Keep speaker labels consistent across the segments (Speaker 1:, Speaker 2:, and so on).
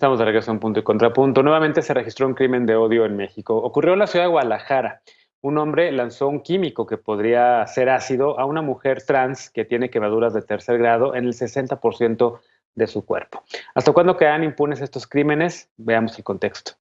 Speaker 1: Estamos de regreso en Punto y Contrapunto. Nuevamente se registró un crimen de odio en México. Ocurrió en la ciudad de Guadalajara. Un hombre lanzó un químico que podría ser ácido a una mujer trans que tiene quemaduras de tercer grado en el 60% de su cuerpo. ¿Hasta cuándo quedan impunes estos crímenes? Veamos el contexto.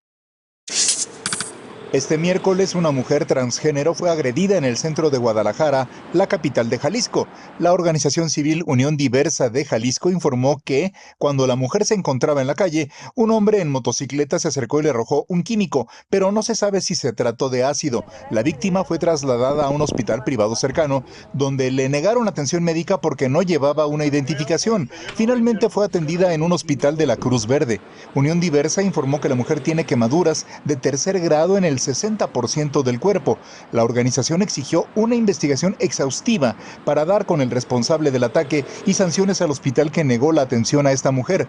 Speaker 2: Este miércoles, una mujer transgénero fue agredida en el centro de Guadalajara, la capital de Jalisco. La organización civil Unión Diversa de Jalisco informó que, cuando la mujer se encontraba en la calle, un hombre en motocicleta se acercó y le arrojó un químico, pero no se sabe si se trató de ácido. La víctima fue trasladada a un hospital privado cercano, donde le negaron atención médica porque no llevaba una identificación. Finalmente fue atendida en un hospital de la Cruz Verde. Unión Diversa informó que la mujer tiene quemaduras de tercer grado en el 60% del cuerpo. La organización exigió una investigación exhaustiva para dar con el responsable del ataque y sanciones al hospital que negó la atención a esta mujer.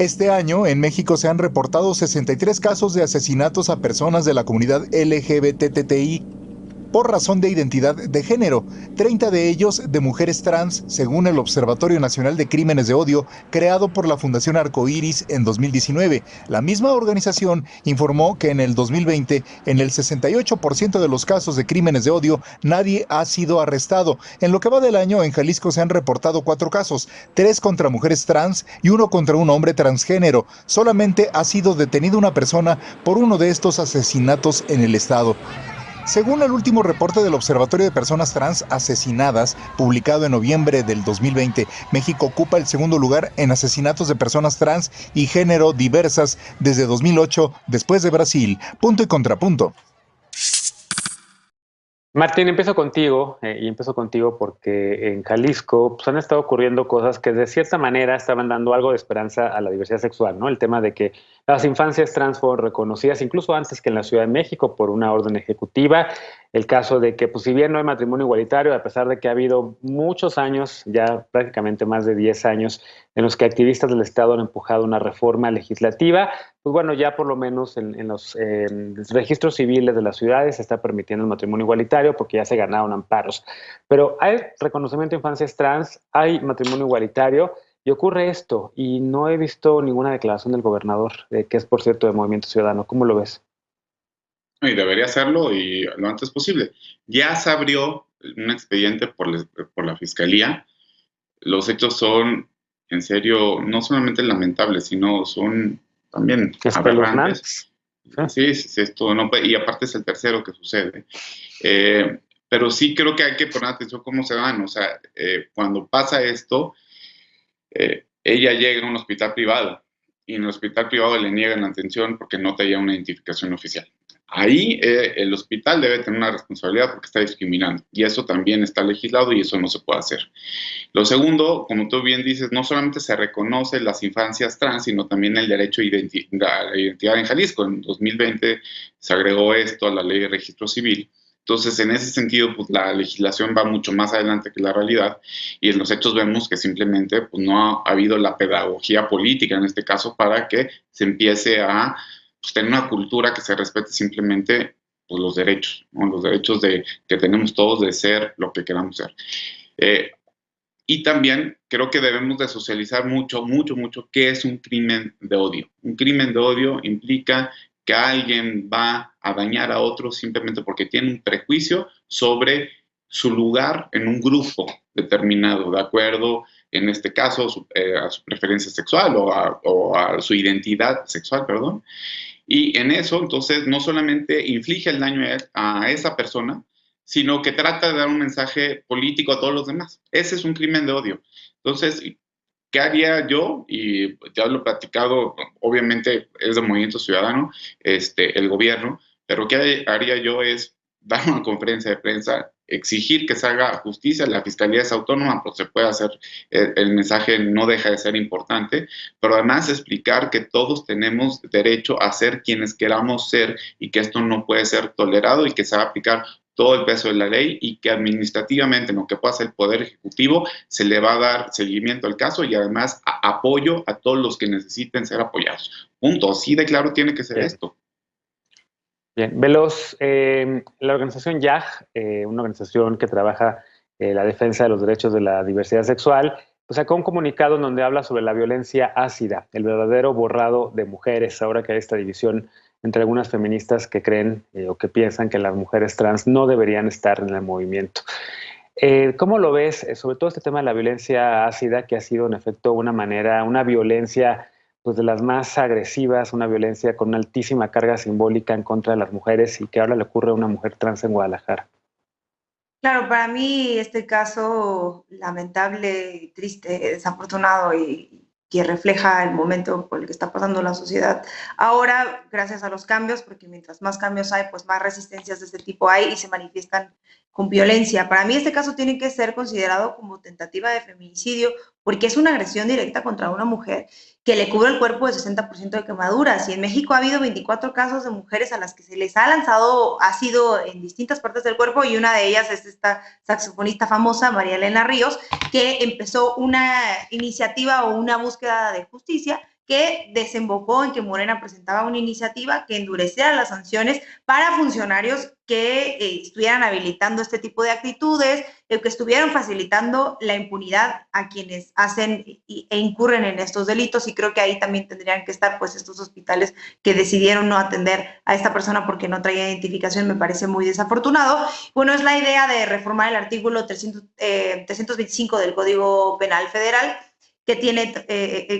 Speaker 2: Este año, en México se han reportado 63 casos de asesinatos a personas de la comunidad LGBTTI por razón de identidad de género, 30 de ellos de mujeres trans, según el Observatorio Nacional de Crímenes de Odio, creado por la Fundación Arcoíris en 2019. La misma organización informó que en el 2020, en el 68% de los casos de crímenes de odio, nadie ha sido arrestado. En lo que va del año, en Jalisco se han reportado 4 casos, 3 contra mujeres trans y 1 contra un hombre transgénero. Solamente ha sido detenida una persona por uno de estos asesinatos en el estado. Según el último reporte del Observatorio de Personas Trans Asesinadas, publicado en noviembre del 2020, México ocupa el segundo lugar en asesinatos de personas trans y género diversas desde 2008, después de Brasil. Punto y contrapunto.
Speaker 1: Martín, empiezo contigo, y empiezo contigo porque en Jalisco pues, han estado ocurriendo cosas que de cierta manera estaban dando algo de esperanza a la diversidad sexual, ¿no? El tema de que las infancias trans fueron reconocidas incluso antes que en la Ciudad de México por una orden ejecutiva. El caso de que, pues, si bien no hay matrimonio igualitario, a pesar de que ha habido muchos años, ya prácticamente más de 10 años, en los que activistas del Estado han empujado una reforma legislativa, pues bueno, ya por lo menos en los registros civiles de las ciudades se está permitiendo el matrimonio igualitario porque ya se ganaron amparos. Pero hay reconocimiento de infancias trans, hay matrimonio igualitario y ocurre esto. Y no he visto ninguna declaración del gobernador, que es, por cierto, de Movimiento Ciudadano. ¿Cómo lo ves?
Speaker 3: Y debería hacerlo y lo antes posible. Ya se abrió un expediente por la Fiscalía. Los hechos son, en serio, no solamente lamentables, sino son también aberrantes. Sí, esto no puede, y aparte es el tercero que sucede. Pero sí creo que hay que poner atención cómo se van. O sea, cuando pasa esto, ella llega a un hospital privado y en el hospital privado le niegan la atención porque no tenía una identificación oficial. Ahí el hospital debe tener una responsabilidad porque está discriminando y eso también está legislado y eso no se puede hacer. Lo segundo, como tú bien dices, no solamente se reconoce las infancias trans, sino también el derecho a la identidad en Jalisco. En 2020 se agregó esto a la ley de registro civil. Entonces, en ese sentido, pues la legislación va mucho más adelante que la realidad y en los hechos vemos que simplemente pues, no ha habido la pedagogía política en este caso para que se empiece a pues, tener una cultura que se respete simplemente pues, los derechos, ¿no? Los derechos que tenemos todos de ser lo que queramos ser. Y también creo que debemos de socializar mucho qué es un crimen de odio. Un crimen de odio implica que alguien va a dañar a otro simplemente porque tiene un prejuicio sobre su lugar en un grupo determinado, de acuerdo, en este caso, a su preferencia sexual o a su identidad sexual, perdón. Y en eso, entonces, no solamente inflige el daño a esa persona, sino que trata de dar un mensaje político a todos los demás. Ese es un crimen de odio. Entonces, ¿qué haría yo? Y ya lo he platicado, obviamente es de Movimiento Ciudadano, el gobierno, pero ¿qué haría yo? Es dar una conferencia de prensa, exigir que se haga justicia, la Fiscalía es autónoma, pues se puede hacer, el mensaje no deja de ser importante, pero además explicar que todos tenemos derecho a ser quienes queramos ser y que esto no puede ser tolerado y que se va a aplicar todo el peso de la ley y que administrativamente en lo que pueda hacer el Poder Ejecutivo se le va a dar seguimiento al caso y además apoyo a todos los que necesiten ser apoyados. Punto. Así de claro tiene que ser esto.
Speaker 1: Bien, Veloz, la organización YAG, una organización que trabaja la defensa de los derechos de la diversidad sexual, pues sacó un comunicado en donde habla sobre la violencia ácida, el verdadero borrado de mujeres, ahora que hay esta división entre algunas feministas que creen o que piensan que las mujeres trans no deberían estar en el movimiento. ¿Cómo lo ves, sobre todo este tema de la violencia ácida, que ha sido en efecto una violencia pues de las más agresivas, una violencia con una altísima carga simbólica en contra de las mujeres y que ahora le ocurre a una mujer trans en Guadalajara?
Speaker 4: Claro, para mí este caso lamentable, triste, desafortunado y que refleja el momento por el que está pasando la sociedad. Ahora, gracias a los cambios, porque mientras más cambios hay, pues más resistencias de este tipo hay y se manifiestan con violencia. Para mí este caso tiene que ser considerado como tentativa de feminicidio porque es una agresión directa contra una mujer que le cubre el cuerpo de 60% de quemaduras. Y en México ha habido 24 casos de mujeres a las que se les ha lanzado ácido en distintas partes del cuerpo y una de ellas es esta saxofonista famosa, María Elena Ríos, que empezó una iniciativa o una búsqueda de justicia que desembocó en que Morena presentaba una iniciativa que endureciera las sanciones para funcionarios que estuvieran habilitando este tipo de actitudes, que estuvieran facilitando la impunidad a quienes hacen e incurren en estos delitos, y creo que ahí también tendrían que estar pues estos hospitales que decidieron no atender a esta persona porque no traía identificación. Me parece muy desafortunado. Bueno, es la idea de reformar el artículo 325 del Código Penal Federal, que tiene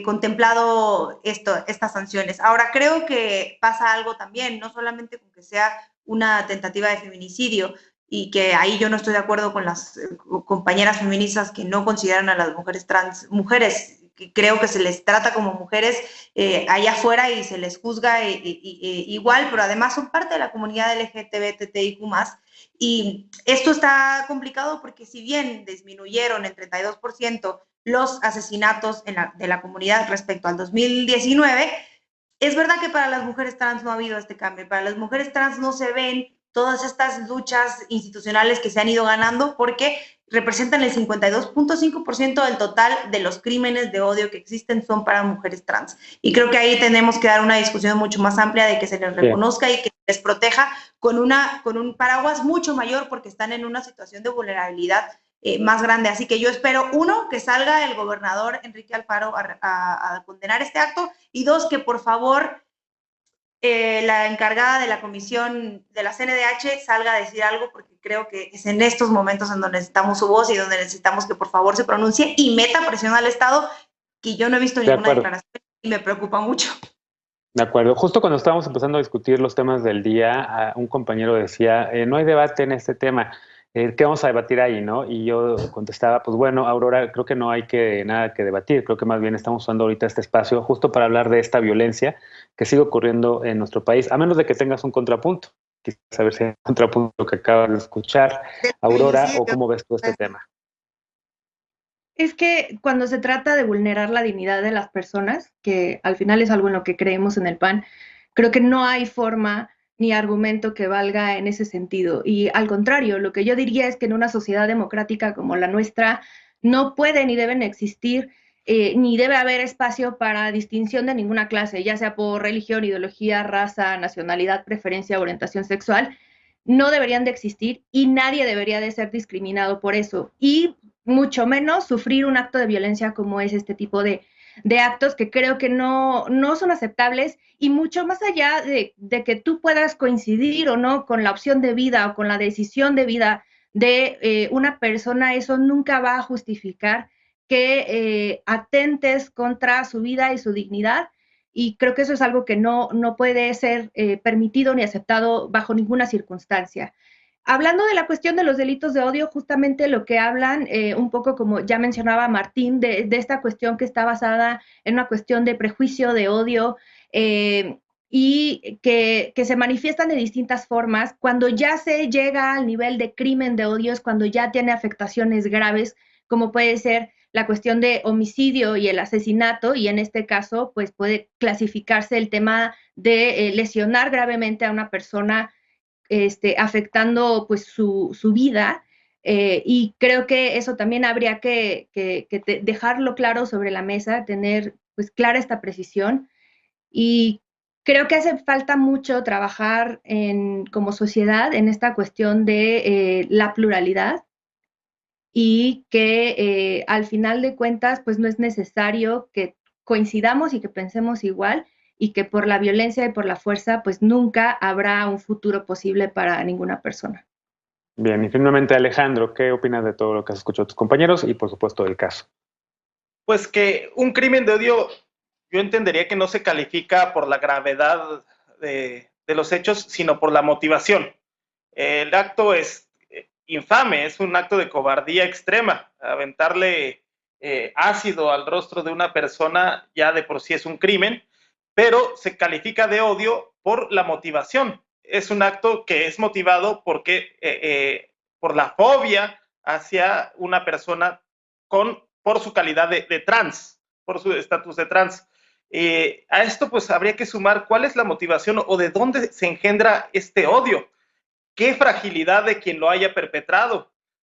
Speaker 4: contemplado estas sanciones. Ahora, creo que pasa algo también, no solamente con que sea una tentativa de feminicidio, y que ahí yo no estoy de acuerdo con las compañeras feministas que no consideran a las mujeres trans mujeres, que creo que se les trata como mujeres allá afuera y se les juzga igual, pero además son parte de la comunidad LGTBTIQ+, y esto está complicado porque si bien disminuyeron en 32% los asesinatos de la comunidad respecto al 2019, es verdad que para las mujeres trans no ha habido este cambio. Para las mujeres trans no se ven todas estas luchas institucionales que se han ido ganando porque representan el 52.5% del total de los crímenes de odio que existen son para mujeres trans. Y creo que ahí tenemos que dar una discusión mucho más amplia de que se les reconozca y que se les proteja con un paraguas mucho mayor porque están en una situación de vulnerabilidad más grande. Así que yo espero, uno, que salga el gobernador Enrique Alfaro a condenar este acto, y dos, que por favor la encargada de la comisión de la CNDH salga a decir algo, porque creo que es en estos momentos en donde necesitamos su voz y donde necesitamos que por favor se pronuncie y meta presión al Estado, que yo no he visto ninguna declaración y me preocupa mucho.
Speaker 1: De acuerdo. Justo cuando estábamos empezando a discutir los temas del día, un compañero decía, no hay debate en este tema. ¿Qué vamos a debatir ahí, no? Y yo contestaba, pues bueno, Aurora, creo que no hay nada que debatir. Creo que más bien estamos usando ahorita este espacio justo para hablar de esta violencia que sigue ocurriendo en nuestro país, a menos de que tengas un contrapunto. Quisiera saber si hay un contrapunto que acabas de escuchar, Aurora, o cómo ves tú este tema.
Speaker 5: Es que cuando se trata de vulnerar la dignidad de las personas, que al final es algo en lo que creemos en el PAN, creo que no hay forma ni argumento que valga en ese sentido. Y al contrario, lo que yo diría es que en una sociedad democrática como la nuestra no pueden ni deben existir, ni debe haber espacio para distinción de ninguna clase, ya sea por religión, ideología, raza, nacionalidad, preferencia, orientación sexual. No deberían de existir y nadie debería de ser discriminado por eso. Y mucho menos sufrir un acto de violencia como es este tipo de actos, que creo que no son aceptables, y mucho más allá de que tú puedas coincidir o no con la opción de vida o con la decisión de vida de una persona, eso nunca va a justificar que atentes contra su vida y su dignidad, y creo que eso es algo que no puede ser permitido ni aceptado bajo ninguna circunstancia. Hablando de la cuestión de los delitos de odio, justamente lo que hablan, un poco como ya mencionaba Martín, de esta cuestión que está basada en una cuestión de prejuicio, de odio, y que se manifiestan de distintas formas. Cuando ya se llega al nivel de crimen de odio es cuando ya tiene afectaciones graves, como puede ser la cuestión de homicidio y el asesinato, y en este caso pues puede clasificarse el tema de lesionar gravemente a una persona, afectando pues su vida, y creo que eso también habría que dejarlo claro sobre la mesa, tener pues clara esta precisión, y creo que hace falta mucho trabajar como sociedad en esta cuestión de la pluralidad, y que al final de cuentas pues no es necesario que coincidamos y que pensemos igual, y que por la violencia y por la fuerza pues nunca habrá un futuro posible para ninguna persona.
Speaker 1: Bien, y finalmente Alejandro, ¿qué opinas de todo lo que has escuchado de tus compañeros y por supuesto del caso?
Speaker 6: Pues que un crimen de odio yo entendería que no se califica por la gravedad de los hechos, sino por la motivación. El acto es infame, es un acto de cobardía extrema. Aventarle ácido al rostro de una persona ya de por sí es un crimen, pero se califica de odio por la motivación. Es un acto que es motivado por la fobia hacia una persona por su calidad de trans, por su estatus de trans. A esto pues habría que sumar cuál es la motivación o de dónde se engendra este odio. ¿Qué fragilidad de quien lo haya perpetrado?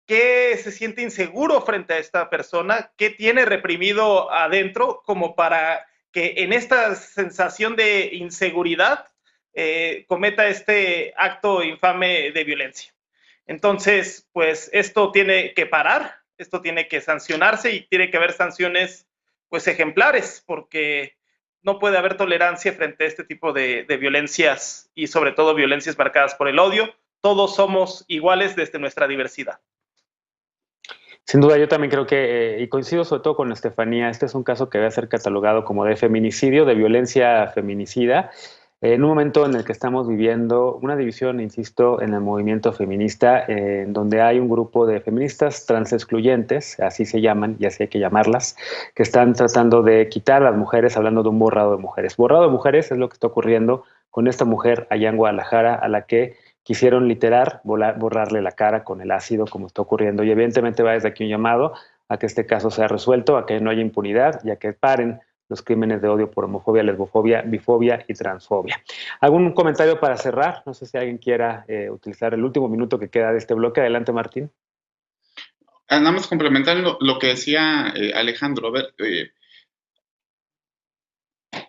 Speaker 6: ¿Qué se siente inseguro frente a esta persona? ¿Qué tiene reprimido adentro como para que en esta sensación de inseguridad cometa este acto infame de violencia? Entonces, pues esto tiene que parar, esto tiene que sancionarse y tiene que haber sanciones pues ejemplares, porque no puede haber tolerancia frente a este tipo de violencias y sobre todo violencias marcadas por el odio. Todos somos iguales desde nuestra diversidad.
Speaker 1: Sin duda, yo también creo que, y coincido sobre todo con Estefanía, este es un caso que debe ser catalogado como de feminicidio, de violencia feminicida, en un momento en el que estamos viviendo una división, insisto, en el movimiento feminista, donde hay un grupo de feministas transexcluyentes, así se llaman, y así hay que llamarlas, que están tratando de quitar a las mujeres, hablando de un borrado de mujeres. Borrado de mujeres es lo que está ocurriendo con esta mujer allá en Guadalajara, a la que quisieron borrarle la cara con el ácido, como está ocurriendo. Y evidentemente va desde aquí un llamado a que este caso sea resuelto, a que no haya impunidad y a que paren los crímenes de odio por homofobia, lesbofobia, bifobia y transfobia. ¿Algún comentario para cerrar? No sé si alguien quiera utilizar el último minuto que queda de este bloque. Adelante, Martín.
Speaker 3: Nada más complementar lo que decía Alejandro. A ver,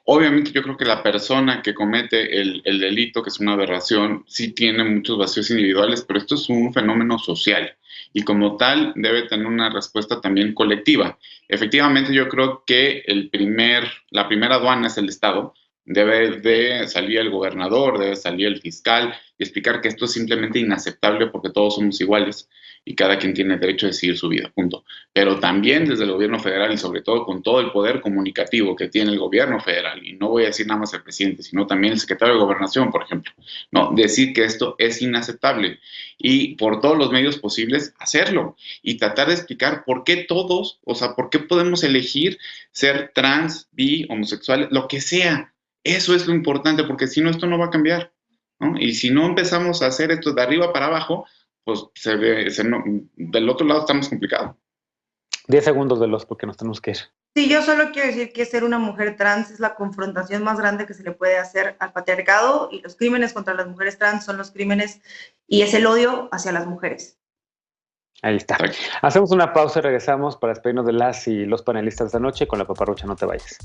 Speaker 3: obviamente yo creo que la persona que comete el delito, que es una aberración, sí tiene muchos vacíos individuales, pero esto es un fenómeno social y como tal debe tener una respuesta también colectiva. Efectivamente yo creo que la primera aduana es el Estado. Debe de salir el gobernador, debe salir el fiscal y explicar que esto es simplemente inaceptable porque todos somos iguales y cada quien tiene derecho a decidir su vida, punto. Pero también desde el gobierno federal y sobre todo con todo el poder comunicativo que tiene el gobierno federal, y no voy a decir nada más el presidente, sino también el secretario de Gobernación, por ejemplo, no, decir que esto es inaceptable y por todos los medios posibles hacerlo y tratar de explicar por qué todos, o sea, por qué podemos elegir ser trans, bi, homosexuales, lo que sea. Eso es lo importante, porque si no, esto no va a cambiar, ¿no? Y si no empezamos a hacer esto de arriba para abajo, pues del otro lado está más complicado.
Speaker 1: 10 segundos de los porque nos tenemos que ir.
Speaker 4: Sí, yo solo quiero decir que ser una mujer trans es la confrontación más grande que se le puede hacer al patriarcado, y los crímenes contra las mujeres trans son los crímenes y es el odio hacia las mujeres.
Speaker 1: Ahí está. Hacemos una pausa y regresamos para despedirnos de las y los panelistas de esta noche con la paparrucha. No te vayas.